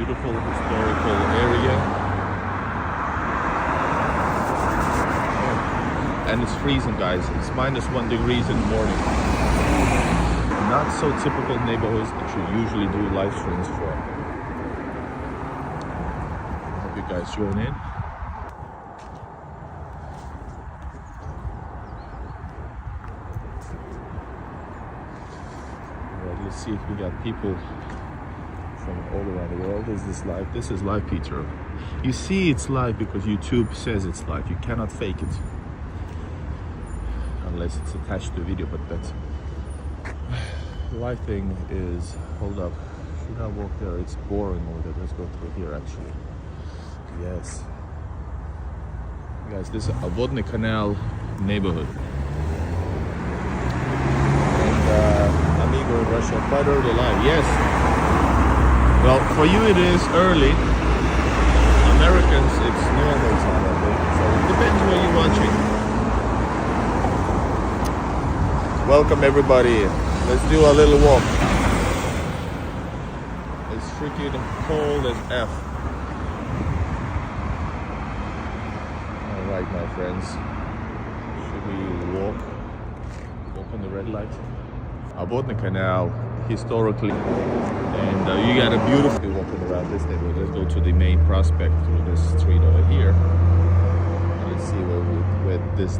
beautiful historical area. And it's freezing, guys. It's -1 degrees in the morning. Not so typical neighborhoods that you usually do live streams for. I hope you guys join in. Alright, let's see if we got people from all around the world. Is this live? This is live, Peter. You see it's live because YouTube says it's live. You cannot fake it. Unless it's attached to a video, but that's live thing is, hold up, should I walk there? It's boring over there. Let's go through here actually. Yes. Guys, this is a Vodny Canal neighborhood. And Amigo in Russia, quite early live. Yes. Well, for you it is early. Americans, it's normal time, I think. So it depends where you're watching. Welcome everybody. Let's do a little walk. It's freaking cold as F. Alright, my friends. Should we walk on the red light? Vodny Canal, historically. And you got a beautiful walking around this neighborhood. Let's go to the main prospect through this street over here. And let's see where this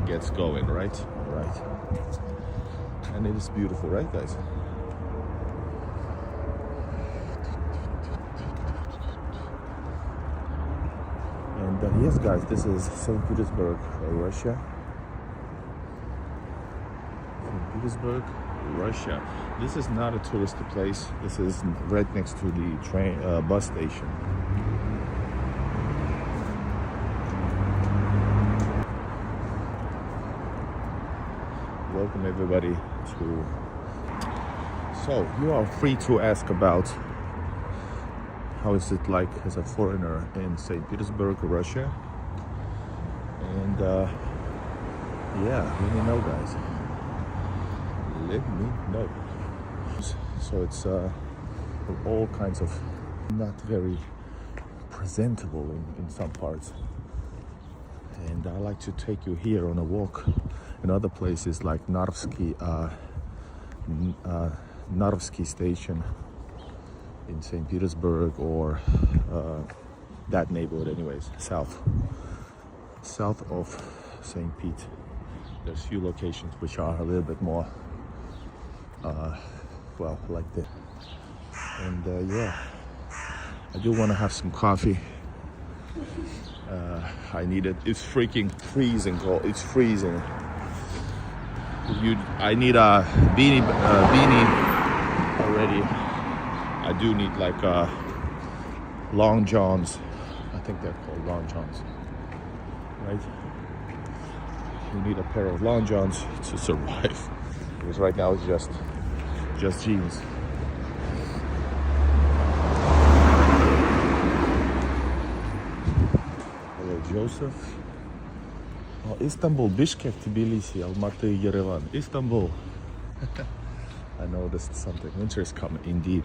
gets going, right? Right. And it is beautiful, right, guys? And yes, guys, this is St. Petersburg, Russia. St. Petersburg, Russia. This is not a touristy place. This is right next to the train bus station. Welcome everybody to. So you are free to ask about how is it like as a foreigner in St. Petersburg, Russia. And yeah, let me know, guys. Let me know. So it's all kinds of not very presentable in some parts. And I like to take you here on a walk in other places like Narvsky Station in St. Petersburg, or that neighborhood anyways, south of St. Pete. There's few locations which are a little bit more well, like this. And yeah, I do want to have some coffee. I need it. It's freaking freezing cold. It's freezing. I need a beanie already. I do need like long johns. I think they're called long johns, right? You need a pair of long johns to survive. Because right now it's just jeans. Joseph. Oh, Istanbul, Bishkek, Tbilisi, Almaty, Yerevan. Istanbul. I noticed something. Winter is coming, indeed.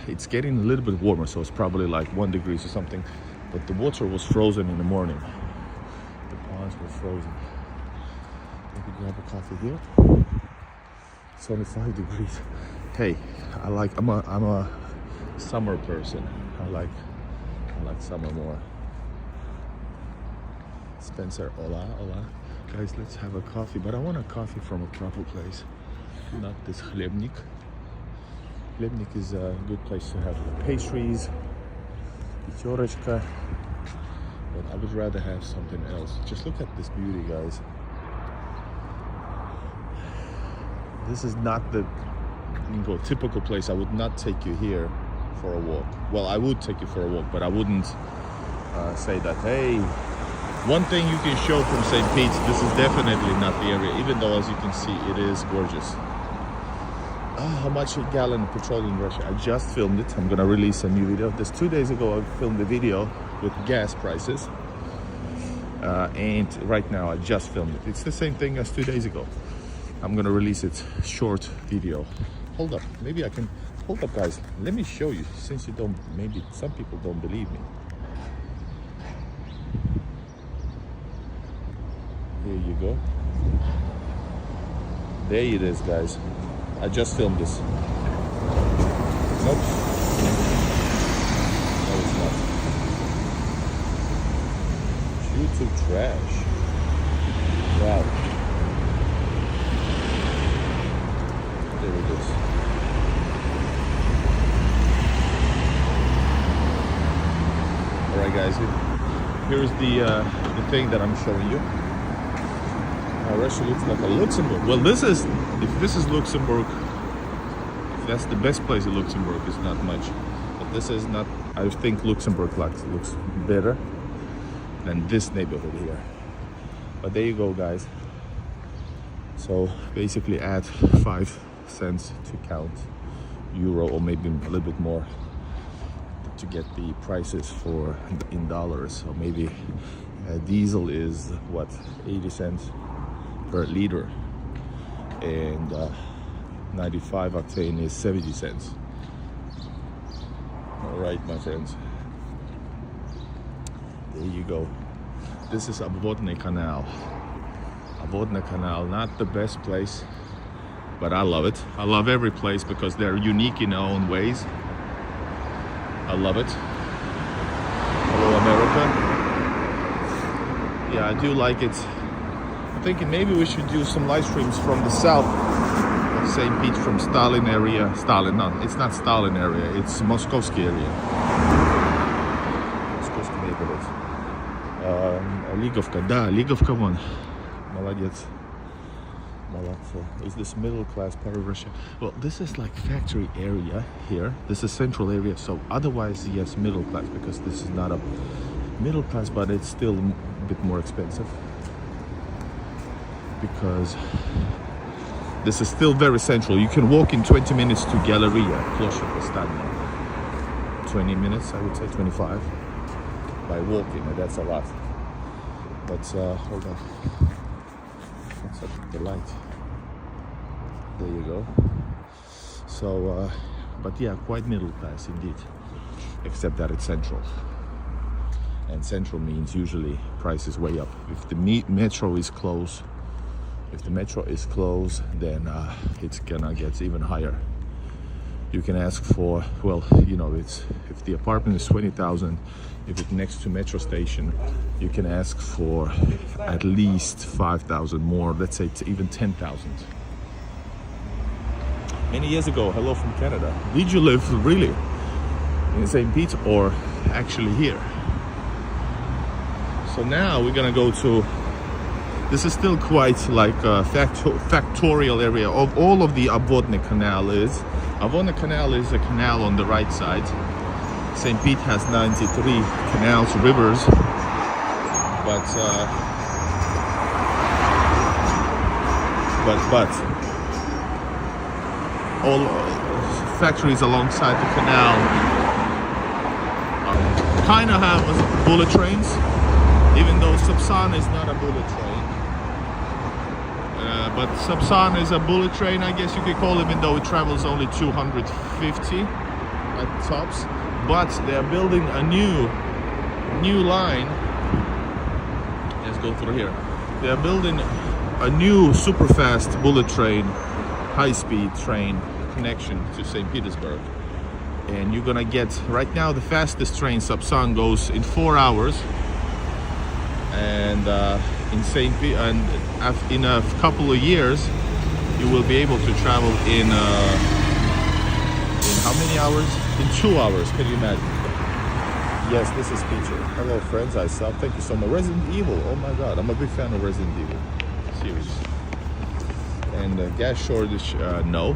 It's getting a little bit warmer, so it's probably like 1 degree or something. But the water was frozen in the morning. The ponds were frozen. Maybe grab a coffee here. It's only 5 degrees. Hey, I'm a summer person. I like summer more. Spencer, hola. Guys, let's have a coffee. But I want a coffee from a proper place. Not this Chlebnik. Chlebnik is a good place to have pastries, pichorechka. But I would rather have something else. Just look at this beauty, guys. This is not the typical place. I would not take you here for a walk. Well, I would take you for a walk, but I wouldn't say that, hey, one thing you can show from St. Pete's, this is definitely not the area, even though as you can see, it is gorgeous. How much a gallon of petrol in Russia? I just filmed it. I'm gonna release a new video. This 2 days ago, I filmed a video with gas prices. And right now, I just filmed it. It's the same thing as 2 days ago. I'm gonna release it short video. Hold up, maybe I can hold up, guys. Let me show you, since you don't, maybe some people don't believe me. Here you go. There it is, guys. I just filmed this. Nope. No, it's not. YouTube trash. Wow. There it is. All right, guys. Here's the thing that I'm showing you. Russia looks like a Luxembourg. Well, if this is Luxembourg, if that's the best place in Luxembourg, it's not much. But this is not. I think Luxembourg looks better than this neighborhood here. But there you go, guys. So basically add 5 cents to count euro, or maybe a little bit more, to get the prices for in dollars. So maybe diesel is what, 80 cents per liter, and 95 octane is 70 cents. All right, my friends, there you go. This is Obvodny Canal. Obvodny Canal, not the best place, but I love it. I love every place because they're unique in their own ways. I love it. Hello, America. Yeah, I do like it. I'm thinking maybe we should do some live streams from the south of St. Pete, from Stalin area. No, it's not Stalin area, it's Moskovsky area. Moskovsky neighborhood. Ligovka, да, Ligovka вон. Молодец. Молодцы. Is this middle class part of Russia? Well, this is like factory area here. This is central area, so otherwise, yes, middle class, because this is not a middle class, but it's still a bit more expensive. Because this is still very central. You can walk in 20 minutes to Galleria, Ploshchad Stadium. 20 minutes, I would say 25, by walking, and that's a lot. But hold on, what's up with the light? There you go. So, but yeah, quite middle class indeed, except that it's central. And central means usually price is way up. If the metro is close, then it's gonna get even higher. You can ask for, well, you know, it's, if the apartment is 20,000, if it's next to metro station, you can ask for at least 5,000 more. Let's say it's even 10,000. Many years ago, hello from Canada. Did you live really in St. Pete or actually here? So now we're gonna go to. This is still quite like a factorial area of all of the Obvodny Canal is. Obvodny Canal is a canal on the right side. St. Pete has 93 canals, rivers, but all factories alongside the canal kind of have bullet trains, even though Sapsan is not a bullet train. But Sapsan is a bullet train, I guess you could call it, even though it travels only 250 at tops. But they're building a new line. Let's go through here. They're building a new super fast bullet train, high-speed train connection to St. Petersburg. And you're gonna get, right now the fastest train, Sapsan, goes in 4 hours. And in St. Pete, and in a couple of years, you will be able to travel in how many hours? In 2 hours. Can you imagine? Yes, this is Peter. Hello, friends. I saw. Thank you so much. Resident Evil. Oh my God, I'm a big fan of Resident Evil series. And gas shortage? No.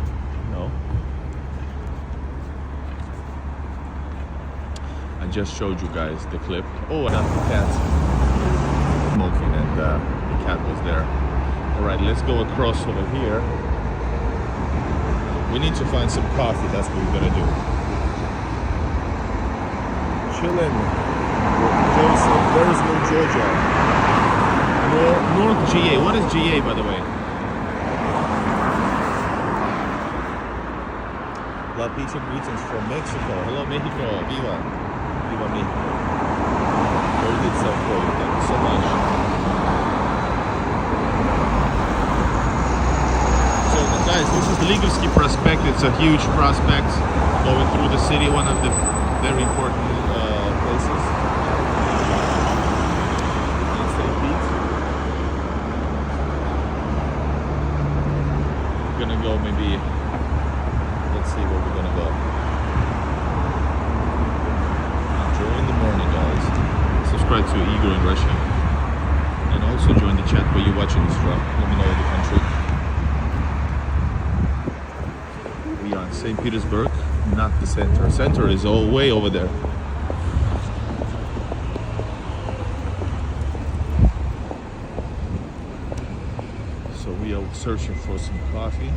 I just showed you guys the clip. Oh, and the cat smoking, and the cat was there. All right, let's go across over here. We need to find some coffee. That's what we're gonna do. Chillin'. Versville, Georgia. North GA. What is GA, by the way? Peter, greetings from Mexico. Hello, Mexico. Viva. Viva Mexico. Very good stuff for you. Thank you so much. So, guys, this is Ligovsky Prospect. It's a huge prospect going through the city, one of the very important places. In St. Pete. We're gonna go maybe. Let's see where we're gonna go. Enjoy in the morning, guys. Subscribe to Igor in Russia, and also join the chat where you're watching this from. Let me know the country. We are in St. Petersburg, not the center. Center is all way over there. So we are searching for some coffee.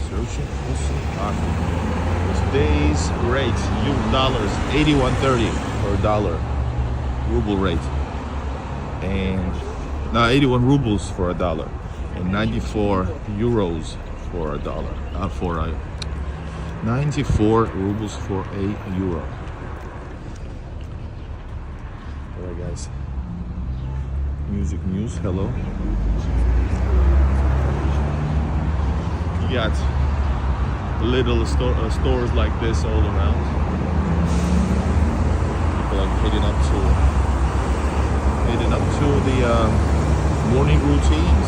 Searching for some coffee. Today's rate, dollars, 81.30 per dollar, ruble rate, and now 81 rubles for a dollar, and 94 euros for a dollar. 94 rubles for a euro. All right, guys. Music news. Hello. You got little stores like this all around. People are heading up to the morning routines.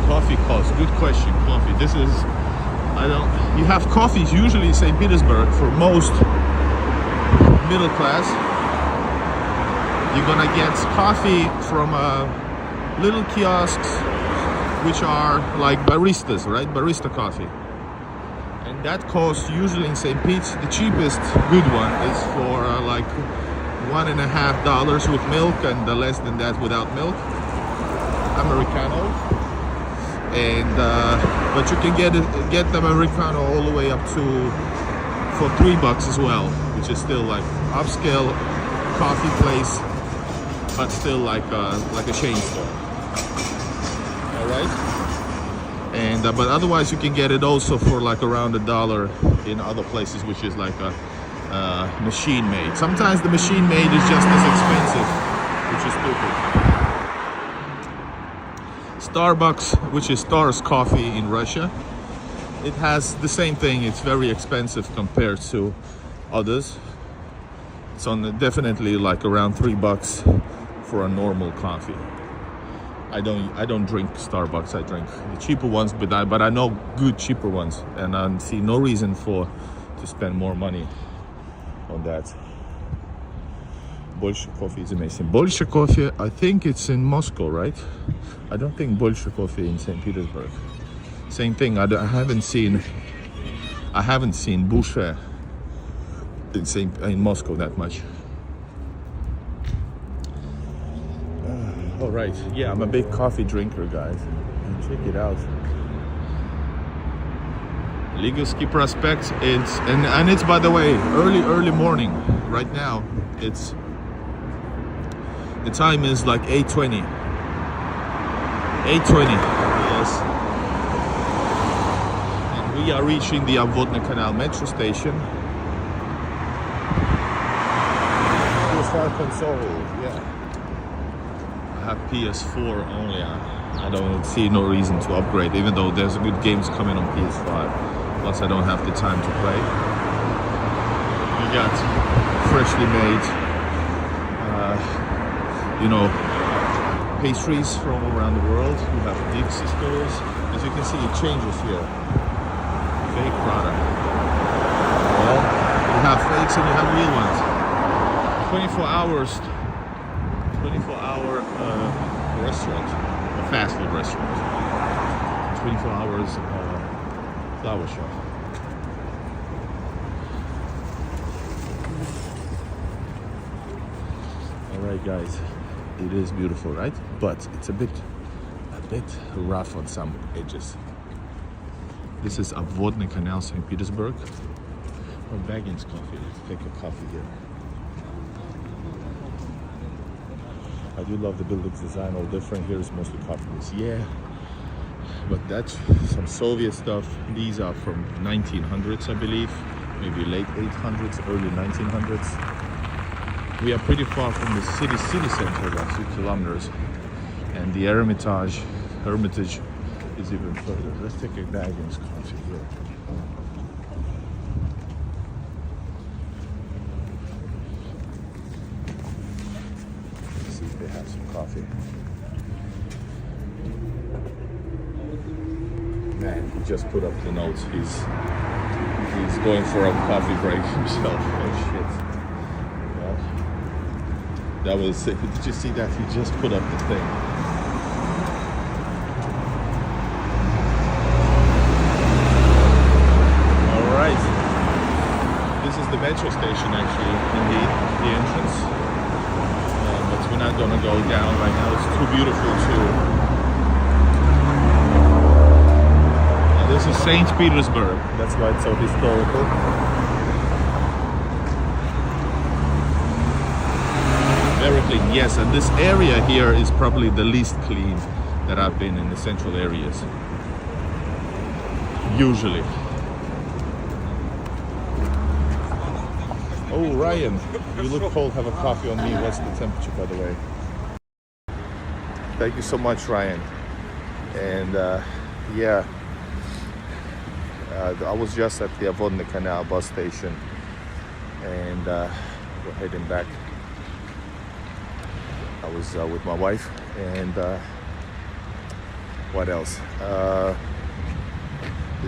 Coffee costs. Good question. Coffee. This is you have coffees usually in St. Petersburg for most middle class. You're gonna get coffee from little kiosks, which are like baristas, right? Barista coffee. And that costs usually in St. Pete's, the cheapest good one is for like $1.50 with milk, and the less than that without milk. Americano. And but you can get the Americano all the way up to for $3 as well, which is still like upscale coffee place, but still like a chain store. Right, and but otherwise you can get it also for like around $1 in other places, which is like a machine made. Sometimes the machine made is just as expensive, which is stupid. Starbucks, which is Stars Coffee in Russia, it has the same thing. It's very expensive compared to others. It's on definitely like around $3 for a normal coffee. I don't drink Starbucks. I drink the cheaper ones, but I know good cheaper ones, and I see no reason to spend more money on that. Bolshe coffee is amazing. Bolshe coffee, I think it's in Moscow, right? I don't think Bolshe coffee in St. Petersburg. Same thing. I haven't seen Bolshe in Moscow that much. All right, yeah, I'm a big coffee drinker, guys. And check it out. Ligovsky Prospect. It's by the way early morning. Right now, the time is like 8:20. 8:20. Yes. And we are reaching the Obvodny Canal metro station. Console, yeah. Have PS4 only. I don't see no reason to upgrade, even though there's good games coming on PS5. Plus, I don't have the time to play. You got freshly made, pastries from around the world. You have Dixie stores. As you can see, it changes here. Fake product. Well, you have fakes and you have real ones. 24-hour restaurant, a fast food restaurant. 24 hours flower shop. All right, guys, it is beautiful, right? But it's a bit rough on some edges. This is Obvodny Canal, St. Petersburg. Or Braiden's coffee. Let's take a coffee here. I do love the building's design, all different. Here is mostly coffees. Yeah, but that's some Soviet stuff. These are from 1900s, I believe, maybe late 800s, early 1900s. We are pretty far from the city center, about 2 kilometers, and the Hermitage is even further. Let's take a Braiden's coffee here. Let's see if they have some coffee. Man, he just put up the notes. He's going for a coffee break himself. Oh shit. Well, that was sick. Did you see that? He just put up the thing. Alright. This is the metro station actually, in the entrance. But we're not gonna go down right now. It's too beautiful to. This is St. Petersburg. That's why it's so historical. Very clean, yes. And this area here is probably the least clean that I've been in the central areas. Usually. Oh, Ryan, you look cold. Have a coffee on me. What's the temperature, by the way? Thank you so much, Ryan. And yeah. I was just at the Braiden Canal bus station, and we're heading back. I was with my wife, and what else? The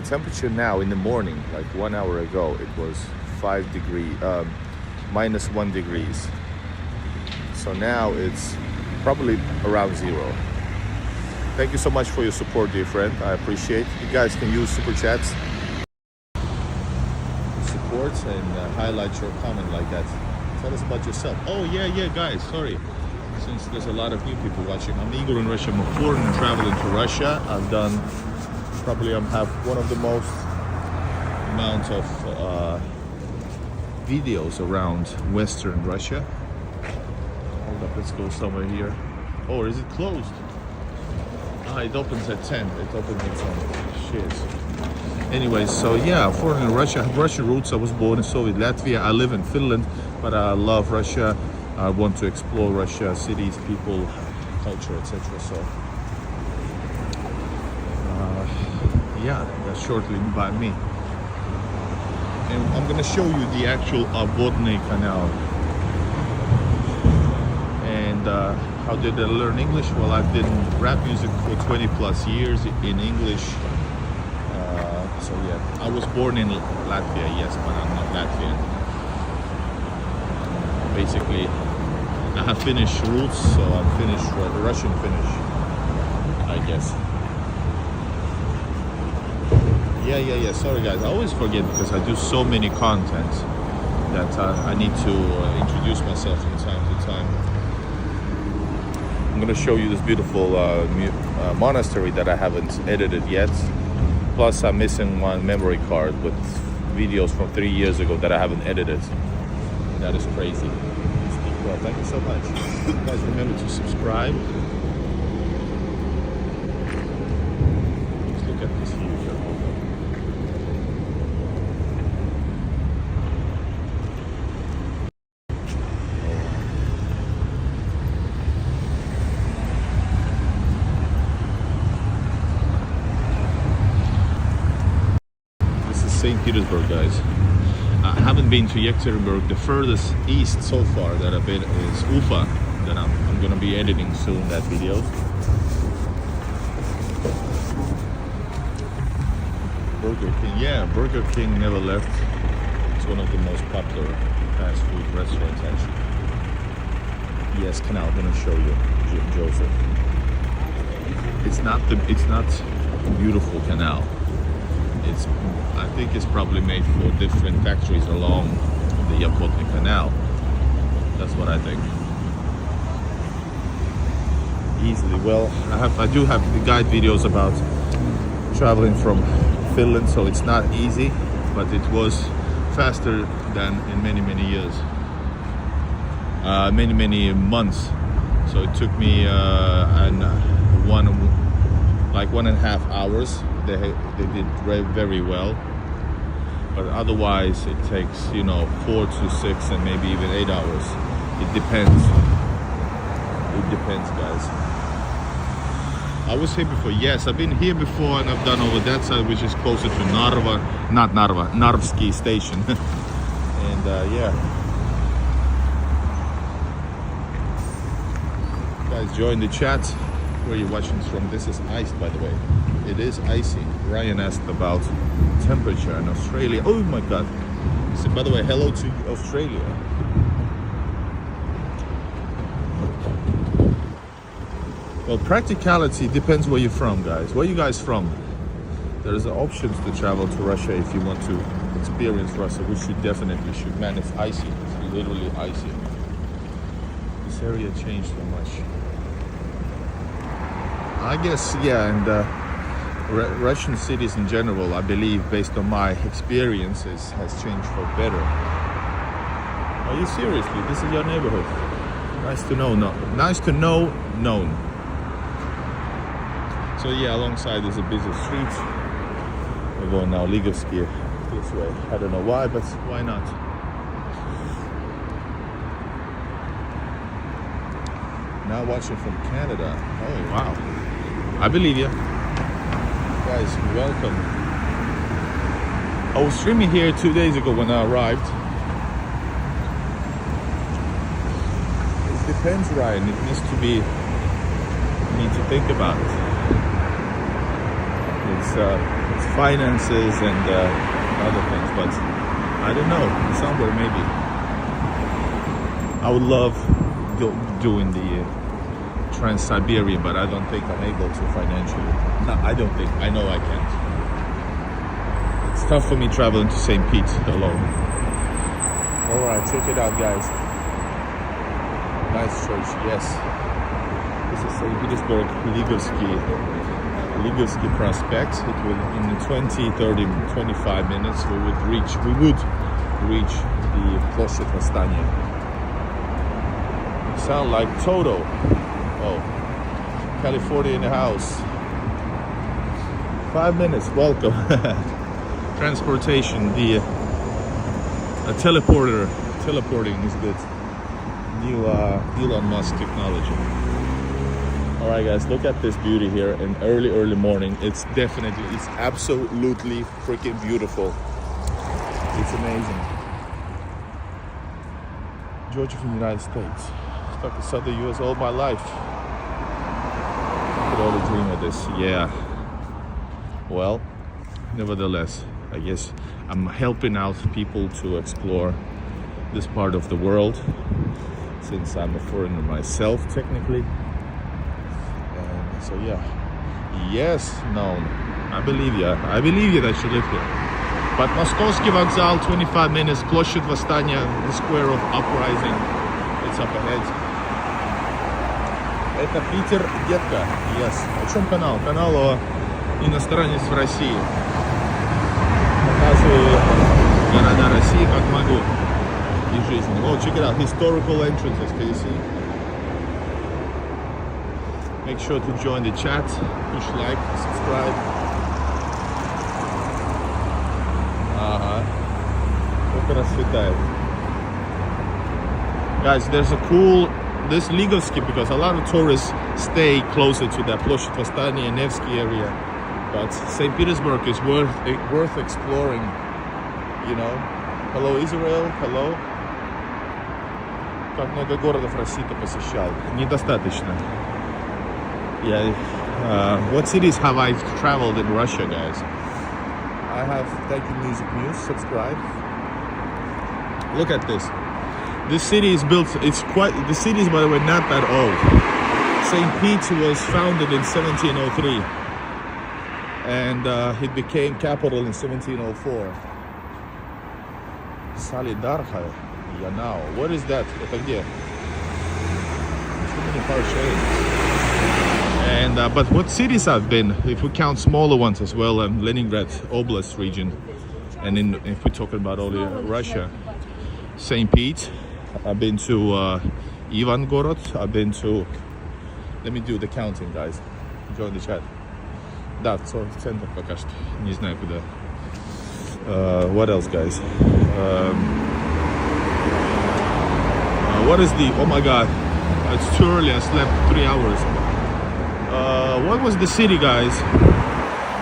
temperature now in the morning, like 1 hour ago, it was -1 degrees. So now it's probably around 0. Thank you so much for your support, dear friend. I appreciate it. You guys can use super chats. And highlight your comment like that. Tell us about yourself. Oh yeah, guys, sorry, since there's a lot of new people watching. I'm Igor in Russia. I'm a foreigner traveling to Russia. I've done have one of the most amount of videos around Western Russia. Hold up, let's go somewhere here. Oh, is it closed? It opens at 10. It opens at 10. Shit. Anyways, so yeah, foreign in Russia. I have Russian roots. I was born in Soviet Latvia. I live in Finland, but I love Russia. I want to explore Russia, cities, people, culture, etc. So, yeah, that's shortly by me. And I'm gonna show you the actual Braiden Canal. And how did I learn English? Well, I've been rap music for 20 plus years in English. So yeah, I was born in Latvia, yes, but I'm not Latvian. Basically, I have Finnish roots, so I'm Finnish, Russian Finnish, I guess. Yeah. Sorry guys, I always forget because I do so many content that I need to introduce myself from time to time. I'm gonna show you this beautiful monastery that I haven't edited yet. Plus, I'm missing one memory card with videos from 3 years ago that I haven't edited. That is crazy. Well, thank you so much. Guys, remember to subscribe. Let's look at this view here. St. Petersburg, guys. I haven't been to Yekaterinburg. The furthest east so far that I've been is Ufa, that I'm gonna be editing soon that video. Burger King, yeah, Burger King never left. It's one of the most popular fast food restaurants actually. Yes, canal, I'm gonna show you, Joseph. It's not a beautiful canal. I think it's probably made for different factories along the Braiden Canal. That's what I think. Easily. Well, I do have guide videos about traveling from Finland, so it's not easy, but it was faster than in many years, many months. So it took me like 1.5 hours. They did very well. But otherwise it takes, you know, 4 to 6 and maybe even 8 hours. It depends. It depends, guys. I was here before. Yes, I've been here before, and I've done over that side, which is closer to Narvsky station. And yeah. Guys, join the chat. Where you're watching this from. This is ice, by the way. It is icy. Ryan asked about temperature in Australia. Oh my god. So, by the way, hello to Australia. Well, practicality depends where you're from, guys. Where are you guys from? There's options to travel to Russia if you want to experience Russia, which you definitely should. Man, it's icy. It's literally icy. This area changed so much. I guess, yeah, and Russian cities in general, I believe, based on my experiences, has changed for better. Are you seriously? This is your neighborhood. Nice to know. No, nice to know. Known. So yeah, alongside is a busy street. We're going now Ligovsky this way. I don't know why, but why not? Now watching from Canada. Oh wow. I believe you. Guys, welcome. I was streaming here 2 days ago when I arrived. It depends, Ryan. It needs to be. You need to think about it. It's finances and other things, but I don't know. Somewhere maybe. I would love doing the Trans-Siberian, but I don't think I'm able to financially. No, I don't think. I know I can't. It's tough for me traveling to St. Pete alone. All right, check it out, guys. Nice church, yes. This is St. Petersburg, Ligovsky Prospect. It will, in 20, 30, 25 minutes, we would reach the Ploshchad Восстания. Sound like Toto. Oh, California in the house. 5 minutes, welcome. Transportation, the teleporting is good. New Elon Musk technology. All right, guys, look at this beauty here in early morning. It's absolutely freaking beautiful. It's amazing. Georgia from the United States. Stuck in southern US all my life. Could only dream of this. Yeah. Well, nevertheless, I guess I'm helping out people to explore this part of the world, since I'm a foreigner myself, technically. And so yeah. Yes, no. I believe you. I believe you that you live here. But Moskovsky Vokzal, 25 minutes, Ploshchad Восстания, the square of uprising. It's up ahead. Это Питер, детка. Yes. О чем канал? Канал о иностранец в России. Показываю города России как могу. И жизнь. Oh, check it out. Historical entrances. Can you see? Make sure to join the chat. Push like, subscribe. Как расцветает. Guys, there's a cool, this Ligovsky, because a lot of tourists stay closer to that Ploshchad Восстания and Nevsky area, but St. Petersburg is worth exploring, you know. Hello, Israel, hello. Как много городов России ты посещал? Недостаточно. Yeah. What cities have I traveled in Russia, guys? I have taken music news, subscribe. Look at this. This city is built, the city is, by the way, not that old. St. Pete was founded in 1703. And it became capital in 1704. Solidarha, Yanao. What is that? Это где? Too many harsh names. And but what cities I've been, if we count smaller ones as well, Leningrad Oblast region, and if we're talking about all Russia, St. Pete, I've been to Ivangorod, I've been to, let me do the counting, guys, join the chat. Да, центр пока что. Не знаю куда. What else, guys? What is the... Oh my god. It's too early. I slept 3 hours. What was the city, guys?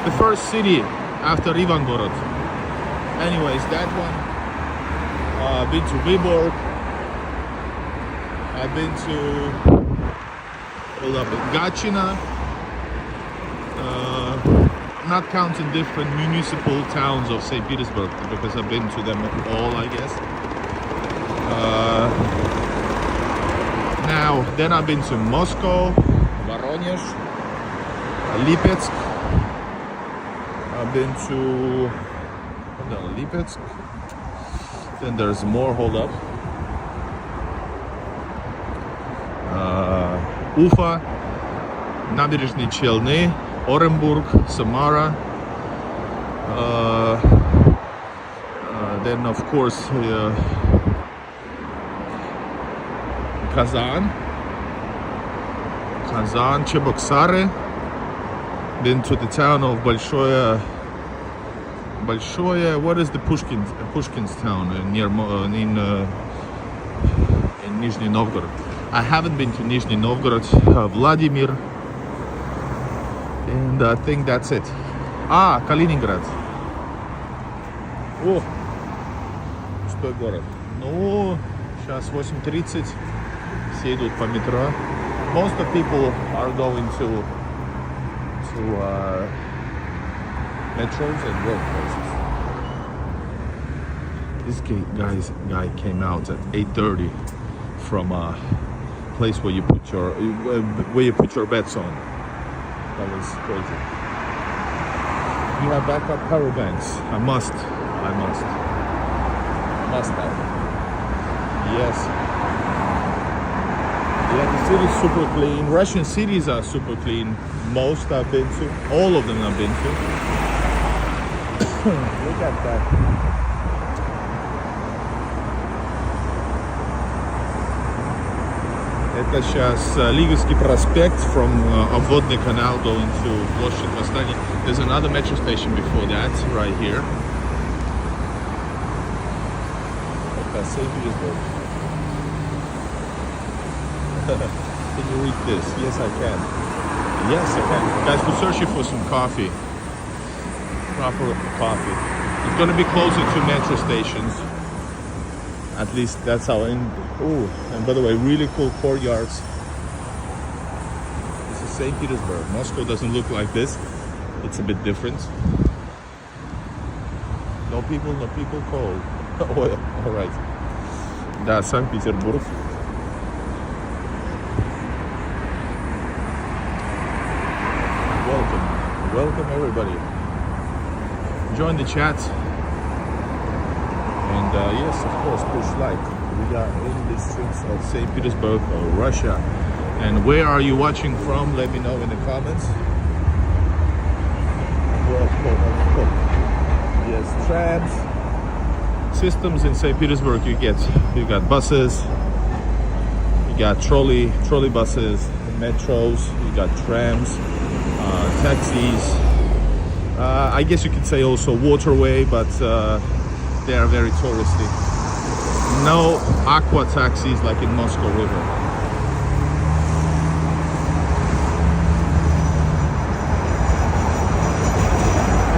The first city after Ivangorod. Anyways, that one. I've been to Viborg. I've been to... Hold up, Gachina. Not counting different municipal towns of St. Petersburg, because I've been to them all, I guess. Then I've been to Moscow, Voronezh, Lipetsk. I've been to Lipetsk. Then there's more, hold up. Ufa, Набережные Челны, Orenburg, Samara. Then of course Kazan, Cheboksary. Been to the town of Большое. What is the Pushkin's town near in Nizhny Novgorod? I haven't been to Nizhny Novgorod. Vladimir, and I think that's it. Kaliningrad. О, пустой город. Ну, сейчас 8:30. Все идут по метро. Most of people are going to metros and workplaces. This guy came out at 8:30 from a place where you put your bets on. That was crazy. You have backup power banks. I must have. Yes. Yeah, the city's super clean. Russian cities are super clean. Most I've been to. All of them I've been to. Look at that. Это сейчас Ligovsky проспект from Obvodny Canal going to Площадь Восстания. There's another metro station before that, right here. Okay, St. Petersburg. Can you read this? Yes, I can. Yes, I can. Guys, we're searching for some coffee. Proper coffee. It's going to be closer to metro stations. At least that's how. And by the way, really cool courtyards. This is St. Petersburg. Moscow doesn't look like this. It's a bit different. No people cold. Oh, all right. Да, Санкт-Петербург. Welcome everybody. Join the chat. And yes, of course, push like. We are in the streets of St. Petersburg, Russia. And where are you watching from? Let me know in the comments. Yes, trams. Systems in St. Petersburg, you got buses, you got trolley buses, metros, you got trams, taxis. I guess you could say also waterway, but they are very touristy. No aqua taxis like in Moscow River.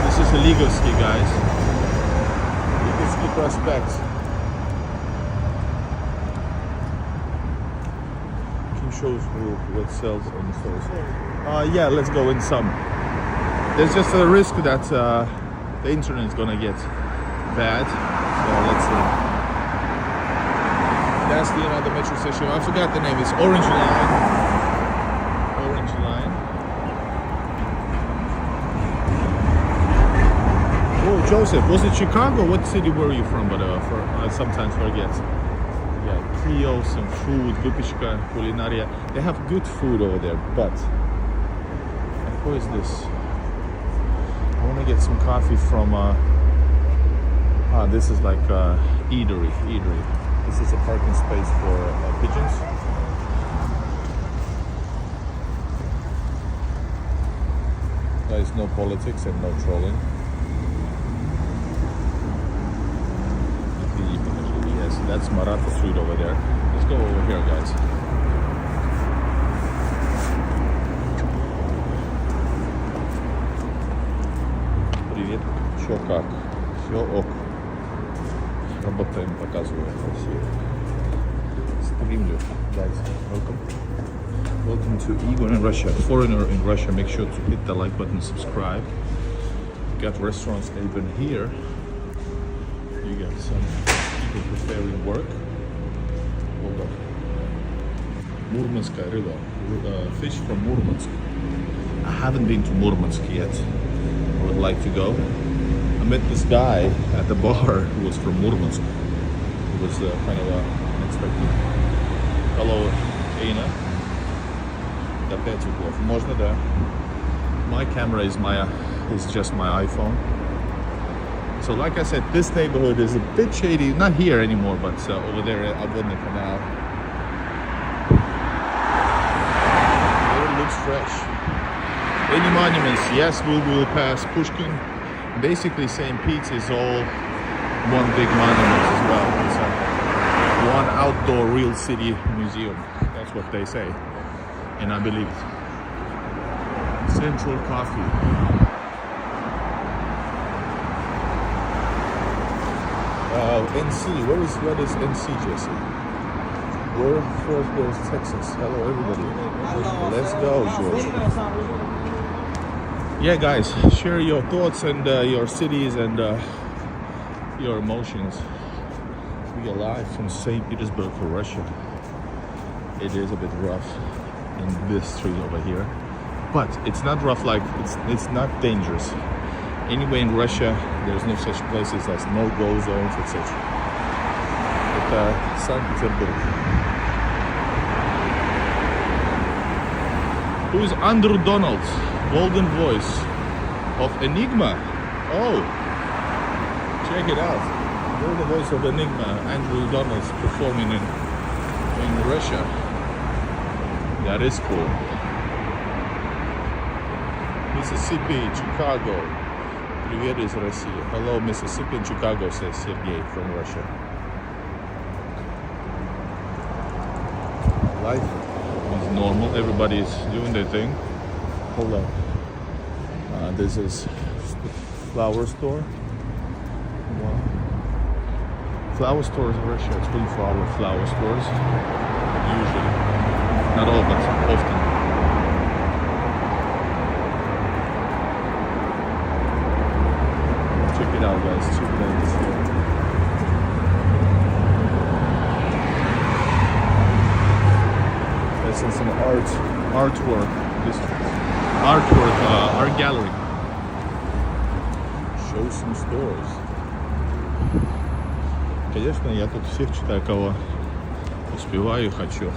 This is the Ligovsky, guys. Ligovsky Prospect. Can show us what sells on the stores. Yeah, let's go in some. There's just a risk that the internet is gonna get bad. So let's see. That's the other metro station. I forgot the name. It's Orange Line. Orange Line. Oh, Joseph, was it Chicago? What city were you from? But I sometimes forget. Yeah, Kyiv, some food, Vypechka, Culinaria. They have good food over there, but who is this? I want to get some coffee from. This is like eatery. This is a parking space for pigeons. There is no politics and no trolling. Yes, that's Maratha Street over there. Let's go over here, guys. Привет. Чё как? Всё ок. Работаем, показываю. Стримлю. Guys, welcome. Welcome to Igor in Russia. Foreigner in Russia, make sure to hit the like button, subscribe. Got restaurants even here. You got some people preparing work. Hold up. Murmanskaya river. Fish from Murmansk. I haven't been to Murmansk yet. I would like to go. I met this guy at the bar who was from Murmansk. It was kind of unexpected. Hello, Aina. До 5 углов. Можно, да. My camera is just my iPhone. So like I said, this neighborhood is a bit shady. Not here anymore, but over there at Abodny Canal. It looks fresh. Any monuments? Yes, we will pass Pushkin. Basically, St. Pete's is all one big monument as well. It's one outdoor real city museum. That's what they say. And I believe it. Central Coffee. NC. What is NC, Jesse? Where forth goes Texas? Hello, everybody. Let's go, George. Yeah, guys, share your thoughts and your cities and your emotions. We are live from St. Petersburg, Russia. It is a bit rough in this street over here, but it's not rough, like it's not dangerous. Anyway, in Russia, there's no such places as no-go zones, etc. But St. Petersburg. Who is Andrew Donald, golden voice of Enigma? Oh, check it out. Golden voice of Enigma, Andrew Donald performing in Russia. That is cool. Mississippi, Chicago. Привет из России. Hello, Mississippi and Chicago, says Sergey from Russia. Life is normal. Everybody is doing their thing. Hold up. This is flower store. Wow. Flower stores in Russia, 24-hour flower stores. Usually. Not all, but often. Check it out, guys. Check it out. There's some artwork. Art gallery. Show some stores. Конечно, я тут всех читаю, кого успеваю и хочу.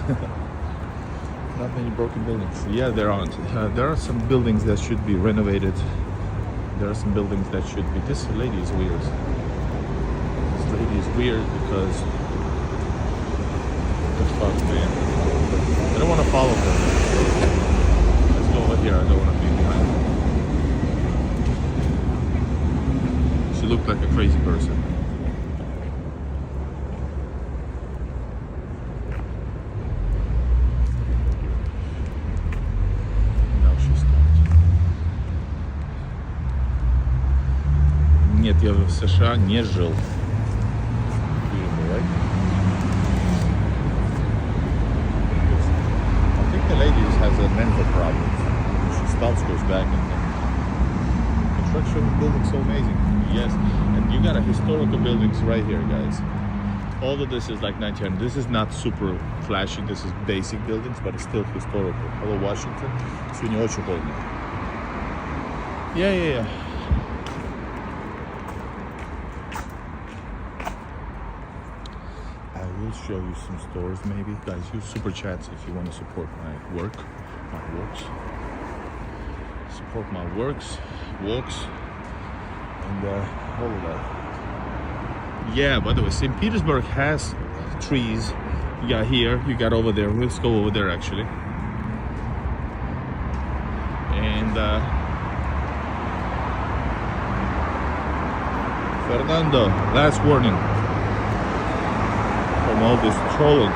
Not many broken buildings. Yeah, there aren't. There are some buildings that should be renovated. There are some buildings that should be. This lady is weird. This lady is weird because. What the fuck, man? I don't want to follow her. Let's go over here. I don't want to be behind her. She looked like a crazy person. Нет, я в США не жил. I think the lady has a mental problem. She stops, goes back, and construction buildings so amazing. Yes, and you got a historical buildings right here, guys. All of this is like 1900. This is not super flashy. This is basic buildings, but it's still historical. Hello, Washington. Сегодня очень холодно. Yeah. Show you some stores maybe. Guys, use super chats if you want to support my works. Support my walks, and all of that. Yeah, by the way, St. Petersburg has trees. You got here, you got over there. Let's go over there actually. And Fernando, last warning from all this trolling.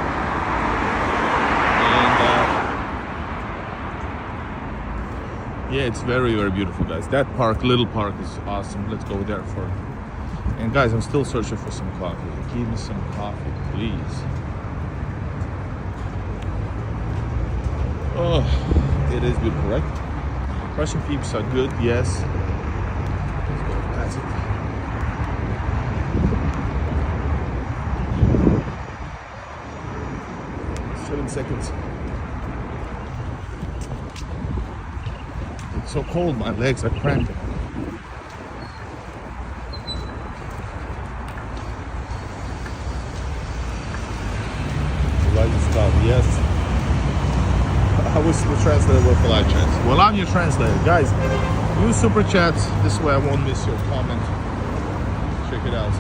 And yeah, it's very, very beautiful, guys. That park, little park, is awesome. Let's go there for. And guys, I'm still searching for some coffee. Give me some coffee, please. Oh, it is beautiful, right? Russian peeps are good, yes. Let's go past it. 7 seconds. It's so cold, my legs are cramping. Yes. I wish the translator were for live chats. Well, I'm your translator. Guys, use super chats. This way I won't miss your comment. Check it out.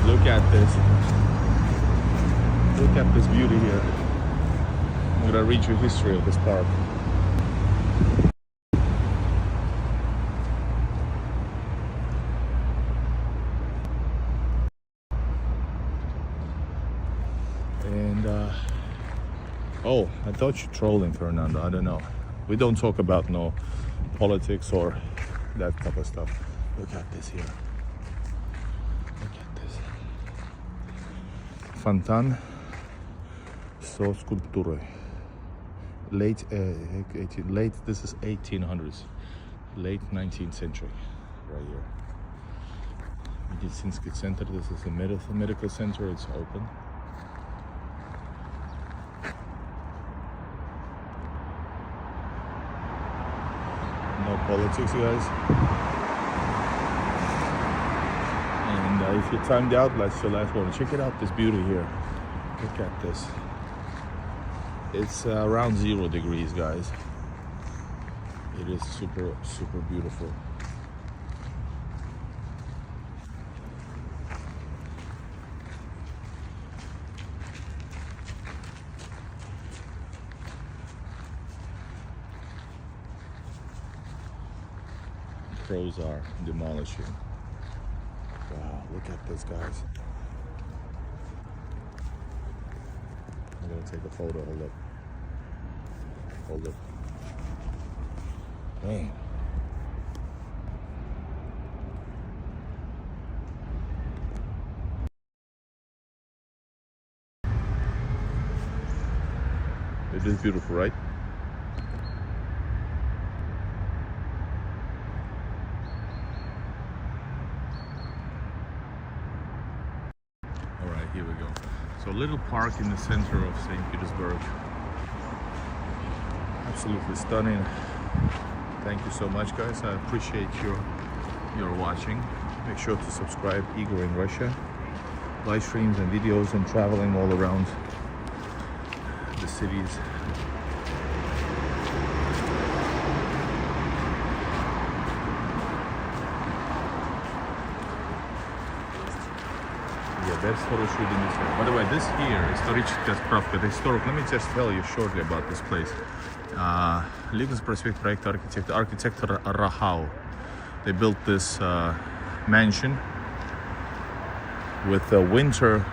Look at this. Look at this beauty here. I'm gonna read you history of this park. And oh, I thought you're trolling, Fernando. I don't know. We don't talk about no politics or that type of stuff. Look at this here. Look at this. Fontan so sculpture. Late this is 1800s. Late 19th century, right here. Медицинский center. This is a medical center. It's open. No politics, guys. And if you're timed out, that's the last one. Check it out, this beauty here. Look at this. It's around 0 degrees, guys. It is super, super beautiful. Crows are demolishing. Wow, look at this, guys. I'm gonna take a photo. Hold up. Hold up. Man. It is beautiful, right? Here we go. So a little park in the center of St. Petersburg. Absolutely stunning. Thank you so much, guys. I appreciate your watching. Make sure to subscribe. Igor in Russia. Live streams and videos and traveling all around the cities. That's хороший Денис. By the way, this here, историческая справка, the historic. Let me just tell you shortly about this place. Ленинский проспект проекта архитектор Rahau. They built this mansion with a winter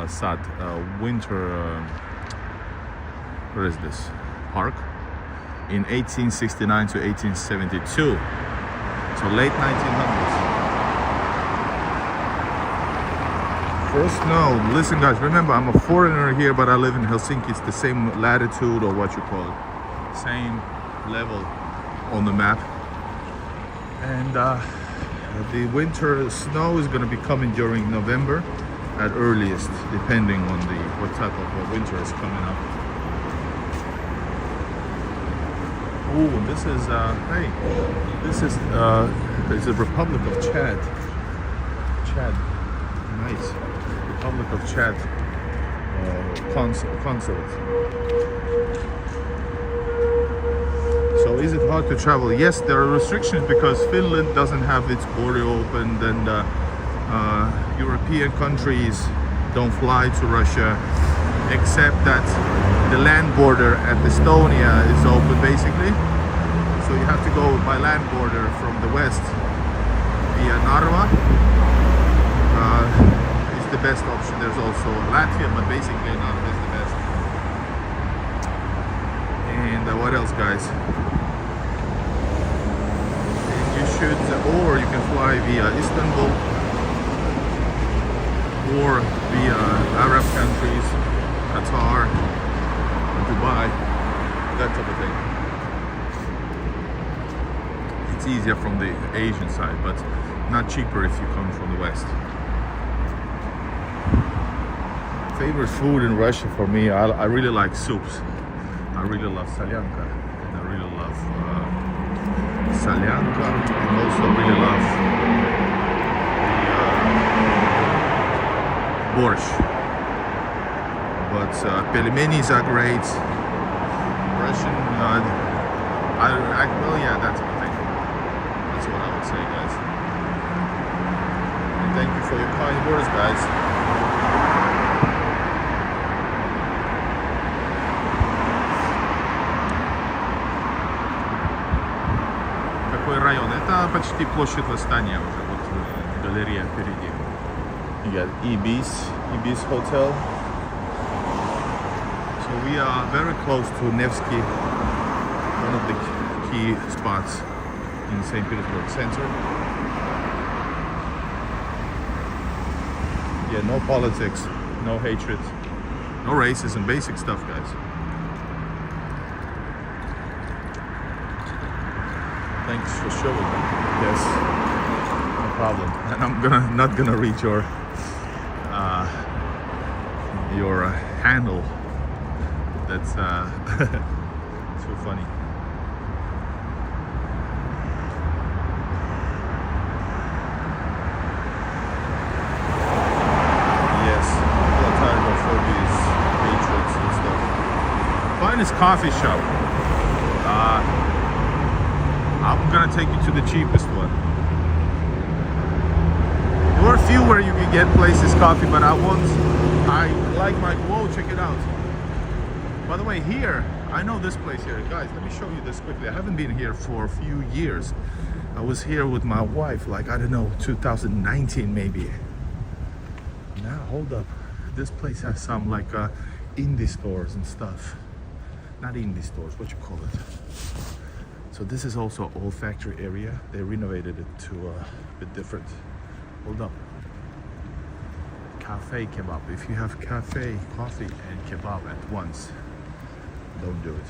sad where is this park in 1869 to 1872. So late 1900s. First, no, listen guys, remember I'm a foreigner here, but I live in Helsinki. It's the same latitude, or what you call it, same level on the map. And the winter snow is going to be coming during November at earliest, depending on what type of winter is coming up. Ooh, and this is hey, this is it's the Republic of Chad. Nice. Republic of Chad consulate. So is it hard to travel? Yes, there are restrictions because Finland doesn't have its border open, and European countries don't fly to Russia, except that the land border at Estonia is open basically. So so you have to go by land border from the west via Narva. It's the best option. There's also Latvia, but basically Narva is the best. And what else, guys? And you should, or you can fly via Istanbul or via Arab countries, Qatar, Dubai, that type of thing. It's easier from the Asian side, but not cheaper if you come from the west. Favorite food in Russia for me, I really like soups. I really love salyanka, and I really love salyanka, and also really love the borscht. But pelmenis are great. Russian, well, yeah, that's what I think. That's what I would say, guys. And thank you for your kind words, guys. Какой район? Это почти площадь Восстания уже, вот галерея впереди. You got Ibis Hotel. So we are very close to Nevsky, one of the key spots in St. Petersburg center. Yeah, no politics, no hatred, no racism, basic stuff, guys. Thanks for showing me. Yes, no problem. And I'm not gonna read your handle. That's so funny. Yes, people are tired of all these hatreds and stuff. Finest coffee shop. I'm gonna take you to the cheapest one. There are a few where you can get places coffee, but I like my, whoa, check it out. By the way, here, I know this place here. Guys, let me show you this quickly. I haven't been here for a few years. I was here with my wife, like, I don't know, 2019 maybe. Now, hold up. This place has some, like, indie stores and stuff. Not indie stores, what you call it? So this is also an old factory area. They renovated it to a bit different. Hold up. Cafe kebab. If you have cafe, coffee, and kebab at once, don't do it.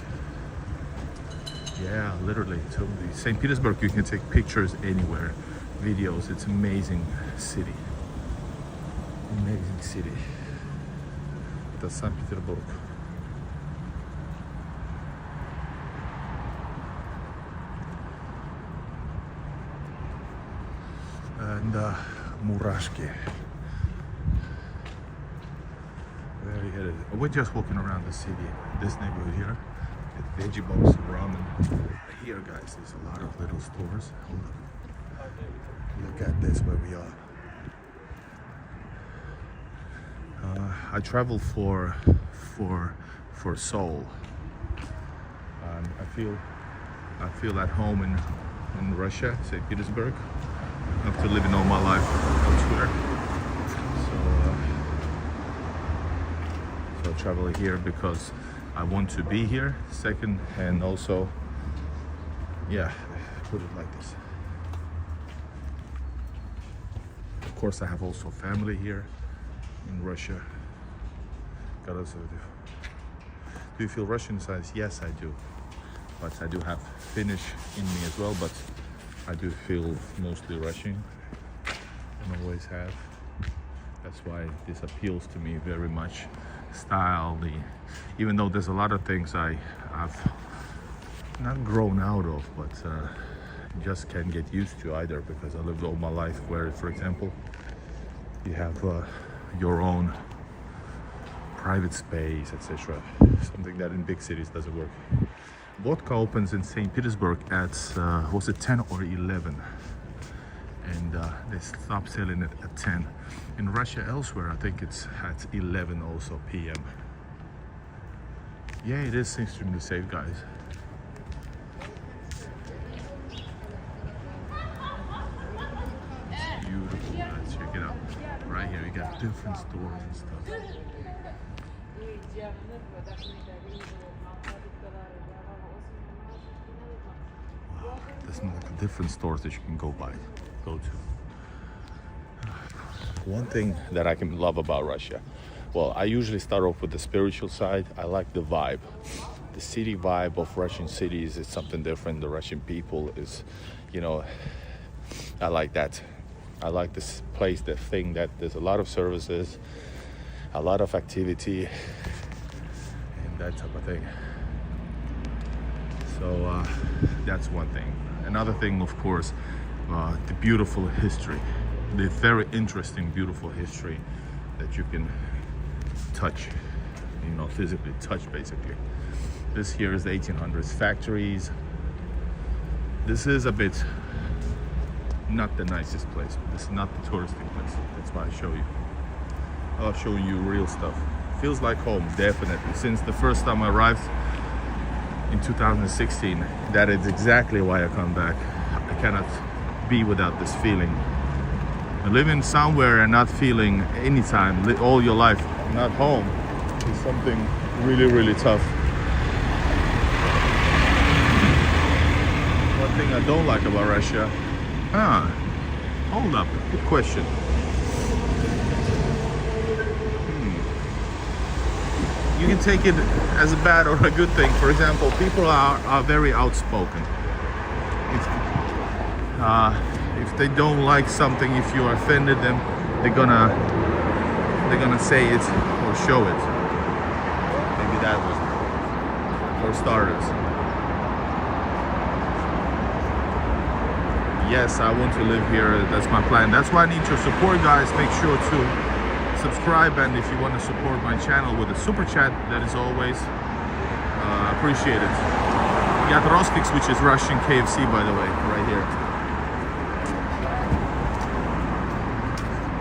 Yeah, literally, totally. St. Petersburg, you can take pictures anywhere, videos. It's amazing city. Amazing city. That's St. Petersburg. And Murashki. Where are you headed? We're just walking around the city, this neighborhood here. Get veggie box, ramen. Here, guys, there's a lot of little stores. Hold on. Look at this, where we are. I travel for Seoul. I feel at home in Russia, St. Petersburg. After living all my life elsewhere, so I travel here because I want to be here. Second, and also, yeah, put it like this. Of course, I have also family here in Russia. Do you feel Russian size? Yes, I do. But I do have Finnish in me as well. But I do feel mostly Russian, and always have. That's why this appeals to me very much. Style, even though there's a lot of things I've not grown out of, but just can't get used to either, because I lived all my life where, for example, you have your own private space, etc. Something that in big cities doesn't work. Vodka opens in St. Petersburg at, was it 10 or 11? And they stop selling it at 10. In Russia, elsewhere, I think it's at 11 also p.m. Yeah, it is extremely safe, guys. here you got different stores and stuff. Wow, there's like different stores that you can go to. One thing that I can love about Russia, well, I usually start off with the spiritual side. I like the vibe. The city vibe of Russian cities is something different. The Russian people is, I like that. I like this place, the thing that there's a lot of services, a lot of activity, and that type of thing. So that's one thing. Another thing, of course, the beautiful history, the very interesting, beautiful history that you can touch, physically touch, basically. This here is the 1800s factories. This is a bit not the nicest place. This is not the touristy place. That's why I show you. I love showing you real stuff. Feels like home, definitely. Since the first time I arrived in 2016, that is exactly why I come back. I cannot be without this feeling. Living somewhere and not feeling anytime, all your life, not home, is something really, really tough. One thing I don't like about Russia, hold up, good question. You can take it as a bad or a good thing. For example, people are very outspoken. If they don't like something, if you offended them, they're gonna say it or show it. Maybe that was it. For starters. Yes, I want to live here. That's my plan. That's why I need your support, guys. Make sure to subscribe, and if you want to support my channel with a super chat, that is always appreciated. We got Rostix, which is Russian KFC, by the way, right here.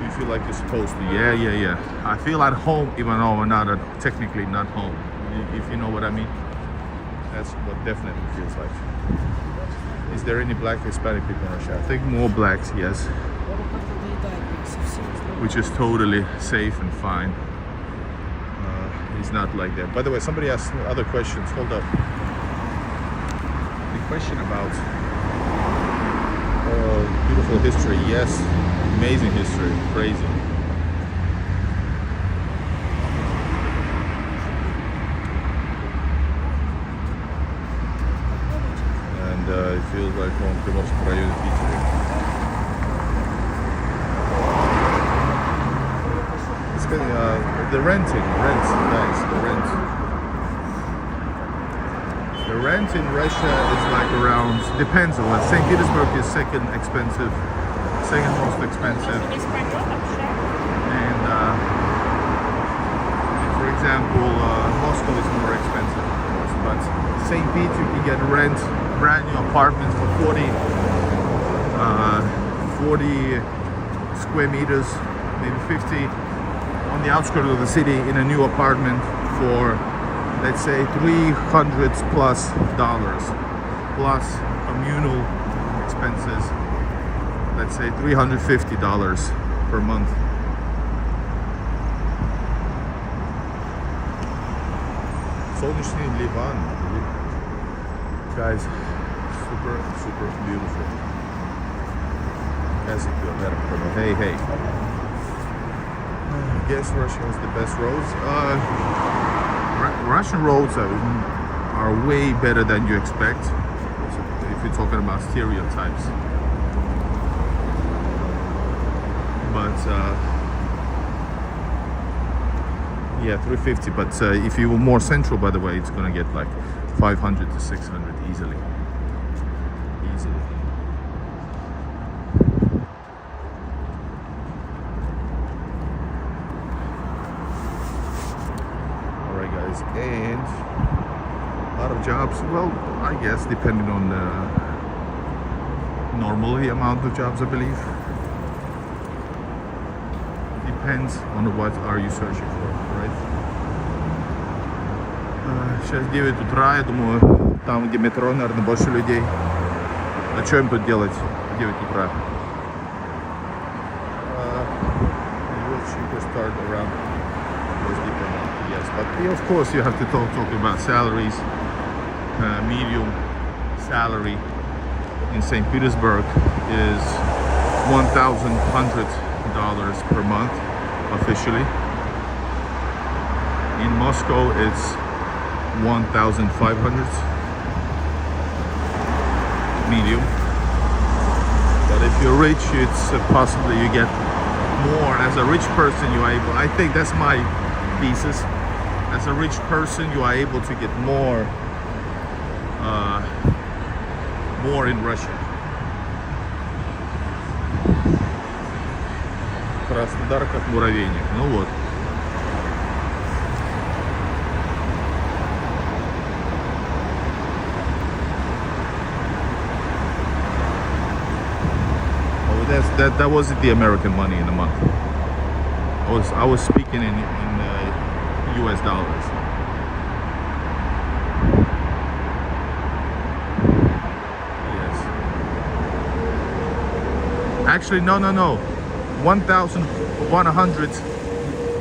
You feel like you're supposed to. Yeah. I feel at home, even though I'm not technically not home. If you know what I mean. That's what definitely feels like. Is there any black Hispanic people in Russia? I think more blacks, yes. Which is totally safe and fine. It's not like that. By the way, somebody asked other questions. Hold up. The question about beautiful history. Yes, amazing history. Crazy. And it feels like home. Petersburg районе Питера. The rent, guys, the rent. The rent in Russia is like around, depends on what. St. Petersburg is second most expensive. And for example, Moscow is more expensive, of course. But St. Pete, you can get rent, brand new apartments for 40 square meters, maybe 50. On the outskirts of the city in a new apartment for, let's say, $300 plus communal expenses, let's say $350 per month. Солнечный Ливан, guys, super beautiful. Hey. I guess Russia has the best roads. Russian roads are way better than you expect. If you're talking about stereotypes. But yeah, 350. But if you were more central, by the way, it's gonna get like 500 to 600 easily. And a lot of jobs, well, I guess depending on the normally amount of jobs, I believe. Depends on what are you searching for, right? Сейчас 9 утра, я думаю, там, где метро, наверное, больше людей. А что им тут делать в 9 утра? cheaper start around USD per month. Yes, but of course you have to talk about salaries. Medium salary in St. Petersburg is $1,100 per month officially. In Moscow, it's 1,500 medium. But if you're rich, it's possibly you get more. As a rich person, you are able. I think that's my thesis. As a rich person, you are able to get more in Russia. Краснодар как муравейник. Ну вот. That wasn't the American money in a month. I was speaking in US dollars. Yes. Actually, no. 1,100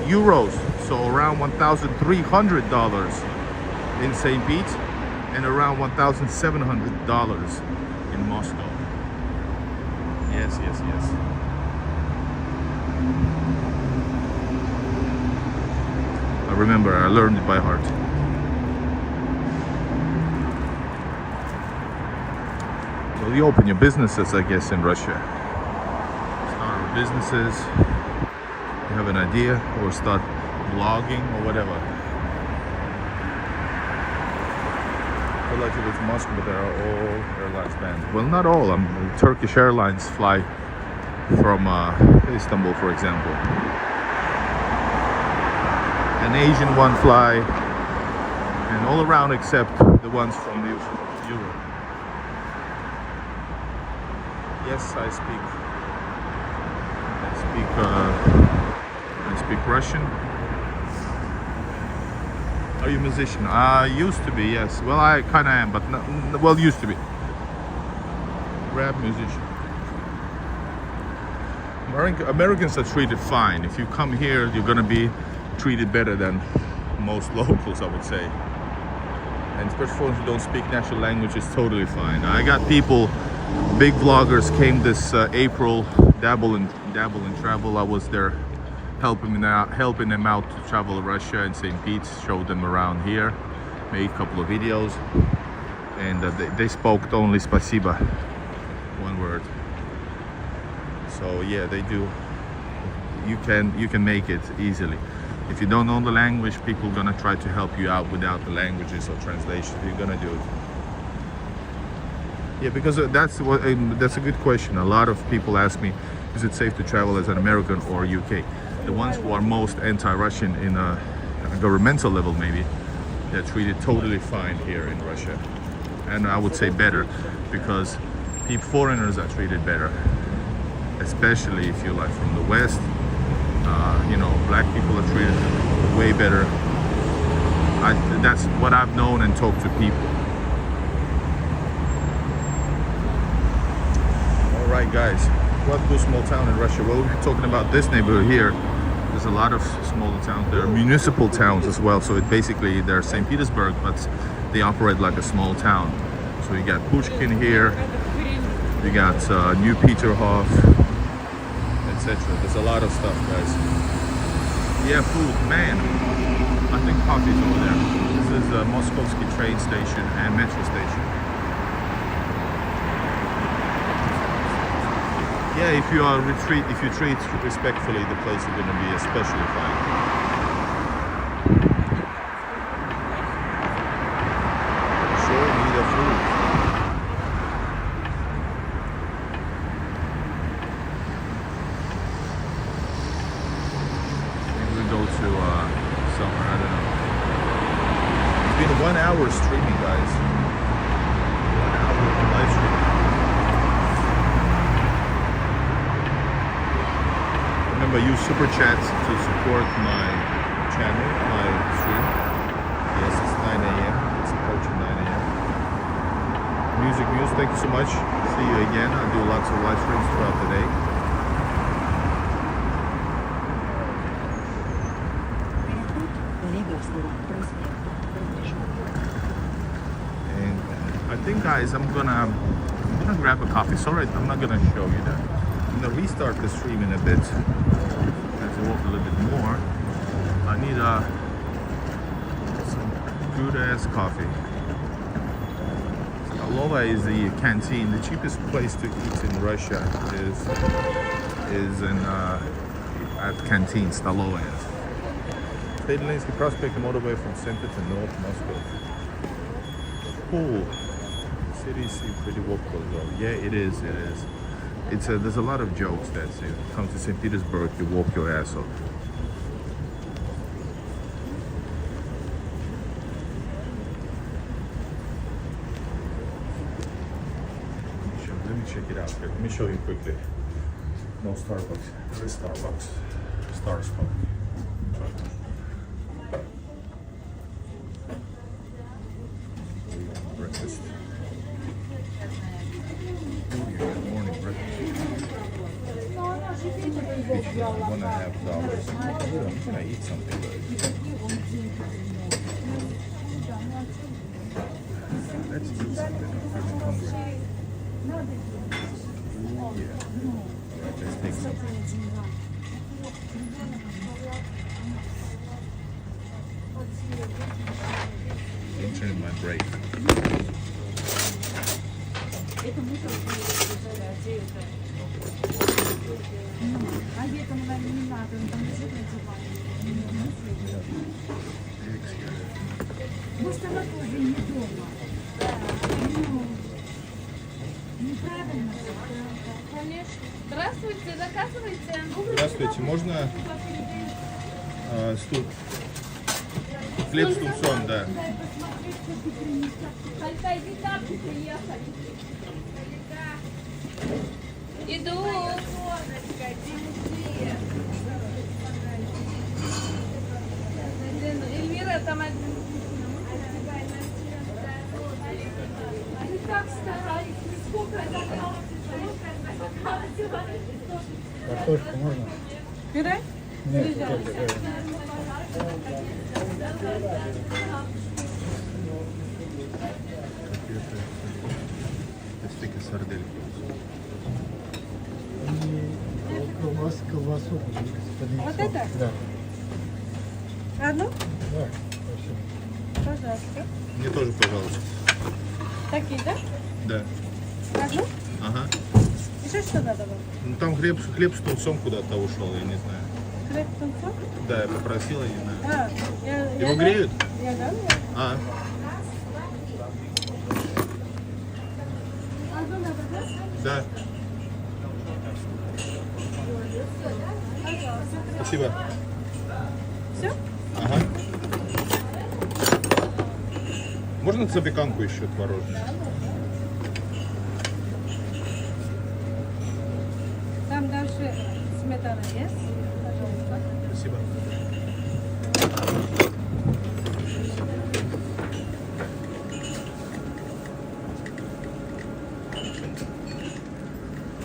euros. So around $1,300 in St. Pete, and around $1,700 in Moscow. Yes. I remember, I learned it by heart. Well, you open your businesses, I guess, in Russia. Start businesses, you have an idea, or start blogging or whatever. I'd like to go to Moscow, but there are all airlines banned. Well, not all. Turkish Airlines fly from Istanbul, for example. An Asian one fly, and all around except the ones from Europe. Yes, I speak Russian. Are you a musician? Used to be, yes. Well, I kind of am, but used to be. Rap musician. Americans are treated fine. If you come here, you're gonna be treated better than most locals, I would say. And especially for those who don't speak national language, is totally fine. I got people, big vloggers came this April, dabble in travel. I was there helping them out to travel to Russia and St. Pete, showed them around here, made a couple of videos, and they spoke only spasiba, one word. So yeah, they do. You can make it easily. If you don't know the language, people are gonna try to help you out without the languages or translations. You're gonna do it. Yeah, because that's a good question. A lot of people ask me, is it safe to travel as an American or UK? The ones who are most anti-Russian in a governmental level, maybe, they're treated totally fine here in Russia. And I would say better, because foreigners are treated better, especially if you're like from the West. Black people are treated way better. That's what I've known and talked to people. All right, guys. What good small town in Russia? Well, we're talking about this neighborhood here. There's a lot of smaller towns. There are municipal towns as well. So they're St. Petersburg, but they operate like a small town. So you got Pushkin here. You got New Peterhof, etc. There's a lot of stuff, guys. Yeah, food, man. I think coffee's over there. This is a Moskovsky train station and metro station. Yeah, if you treat respectfully, the place is going to be especially fine. Sure, need a food. Maybe we go to somewhere, I don't know. It's been 1 hour streaming, guys. 1 hour live streaming. Remember, use super chats to support my channel, my stream. Yes, it's 9 a.m. It's approaching 9 a.m. Music Muse, thank you so much. See you again. I do lots of live streams throughout the day. guys, I'm gonna grab a coffee. Sorry, I'm not gonna show you that. I'm gonna restart the stream in a bit as I walk a little bit more. I need some good ass coffee. Stolova is the canteen. The cheapest place to eat in Russia is in at canteen, Stolova. State-Linsky Prospect motorway from center to North Moscow. Cool. City seems pretty walkable though. Yeah, it is. It is. It's there's a lot of jokes that say, come to St. Petersburg, you walk your ass off. Let me check it out here. Let me show you quickly. No Starbucks. There is Starbucks. Star Spot. Breakfast. Good morning breakfast. $1.5. I'm gonna eat something. Let's do something. I'm feeling hungry. Yeah. Right, let's take something. Internet my brain. Может, она тоже не дома. Неправильно. Конечно. Здравствуйте, заказывайте. Здравствуйте, можно хлеб с тунцом, да. Иду. Эльвира, там один. Как стараетесь? Сколько Картошку можно? пюре? Нет, Стейк и сардельки. Колбасу. Вот это? Да. Одну? Да, спасибо. Пожалуйста. Мне тоже, пожалуйста. Такие, да? Да. Одну? Ага. Еще что надо вам? Ну там хлеб с тунцом куда-то ушел, я не знаю. Хлеб тунцом? Да, я попросил, я не знаю. Его греют? Я дам. А, Одну надо, да? да. Спасибо. Все? Ага. Можно запеканку еще творожную? Там дальше сметана есть. Пожалуйста. Спасибо.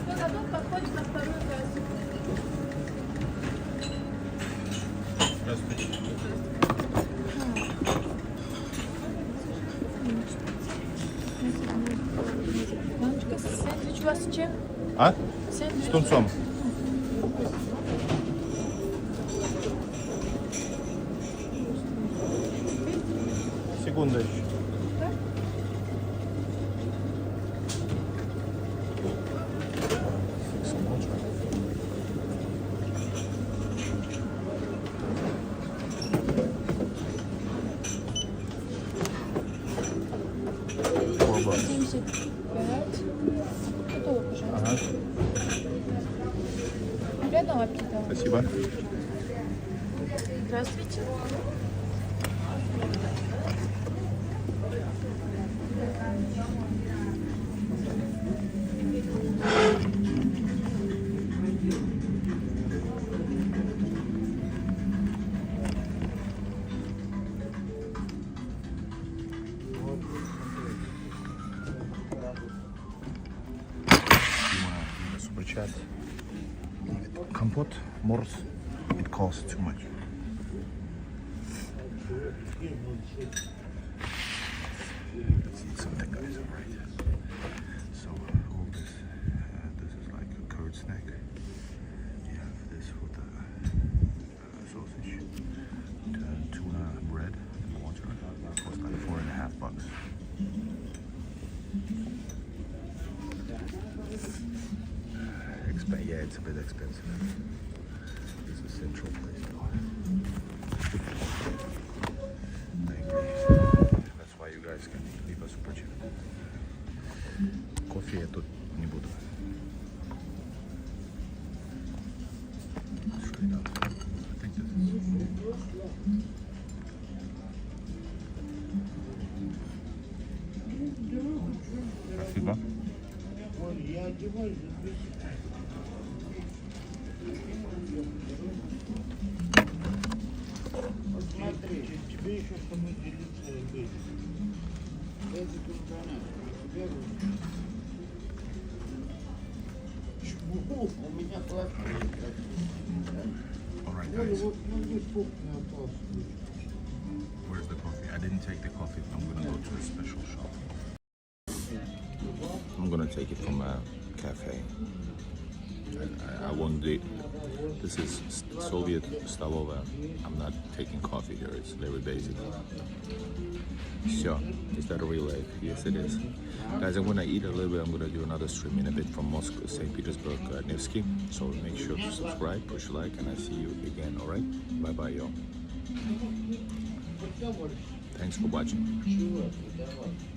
Кто готов, подходит на вторую кассу. Здравствуйте. Мамочка, сэндвич у вас с чем? А? Сэндвич. С тунцом. Секунду еще. $4. 75. Готово, пожалуйста. Ага. Приятного аппетита. Спасибо. Здравствуйте. Super chat. Компот, морс. It costs too much. Let's eat something, guys. All right. it's a bit expensive. This is central place though. I agree. That's why you guys can leave a super cheap. Кофе я тут не буду. Straight up. I think this is. Спасибо. Смотри, тебе еще со мной делиться быть. Эти тут тебе чему? У меня хватит. Alright Ну, guys, вот, ну, здесь кухня осталась. where's the coffee? I didn't take the coffee. I'm gonna go to a special shop. I'm gonna take it from a cafe. I won't do it. This is Soviet stolova. I'm not taking coffee here. It's very basic. So, is that a real life? Yes, it is. Guys, I'm gonna eat a little bit. I'm gonna do another stream in a bit from Moscow, St. Petersburg, Nevsky. So make sure to subscribe, push like, and I see you again. All right? Bye bye, y'all. Thanks for watching.